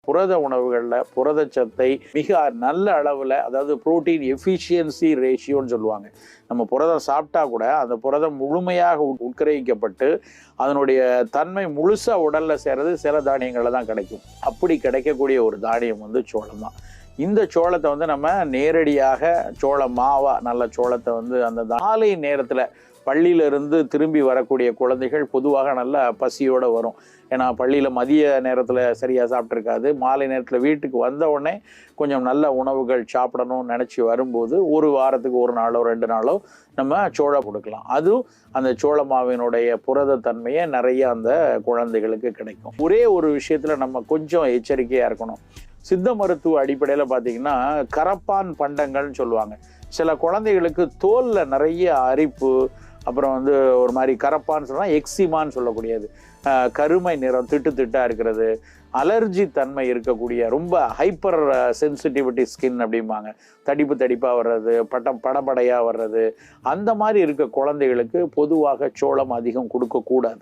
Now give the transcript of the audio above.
புரத உணவுகளில் புரதச்சத்தை மிக நல்ல அளவில், அதாவது புரோட்டீன் எஃபிஷியன்சி ரேஷியோன்னு சொல்லுவாங்க. நம்ம புரதம் சாப்பிட்டா கூட அந்த புரதம் முழுமையாக உட்கிரகிக்கப்பட்டு அதனுடைய தன்மை முழுசாக உடலில் சேர்றது சில தானியங்களில் தான் கிடைக்கும். அப்படி கிடைக்கக்கூடிய ஒரு தானியம் வந்து சோளம் தான். இந்த சோளத்தை வந்து நம்ம நேரடியாக நல்ல சோளத்தை வந்து அந்த காலை நேரத்தில் பள்ளியிலிருந்து திரும்பி வரக்கூடிய குழந்தைகள் பொதுவாக நல்ல பசியோடு வரும். ஏன்னா பள்ளியில் மதிய நேரத்தில் சரியாக சாப்பிட்ருக்காது. மாலை நேரத்தில் வீட்டுக்கு வந்த உடனே கொஞ்சம் நல்ல உணவுகள் சாப்பிடணும்னு நினச்சி வரும்போது ஒரு வாரத்துக்கு ஒரு நாளோ 2 நாளோ நம்ம சோளம் கொடுக்கலாம். அதுவும் அந்த சோள மாவினுடைய புரதத்தன்மையை நிறைய அந்த குழந்தைகளுக்கு கிடைக்கும். ஒரே ஒரு விஷயத்தில் நம்ம கொஞ்சம் எச்சரிக்கையாக இருக்கணும். சித்த மருத்துவ அடிப்படையில் பார்த்திங்கன்னா கரப்பான் பண்டங்கள்னு சொல்லுவாங்க. சில குழந்தைகளுக்கு தோலில் நிறைய அரிப்பு, அப்புறம் வந்து ஒரு மாதிரி கரப்பான்னு சொன்னால் எக்ஸிமான்னு சொல்லக்கூடியது, கருமை நிறம் திட்டாக இருக்கிறது, அலர்ஜி தன்மை இருக்கக்கூடிய ரொம்ப ஹைப்பர் சென்சிட்டிவிட்டி ஸ்கின் அப்படிம்பாங்க, தடிப்பாக வர்றது, படபடையாக வர்றது, அந்த மாதிரி இருக்க குழந்தைகளுக்கு பொதுவாக சோளம் அதிகம் கொடுக்கக்கூடாது.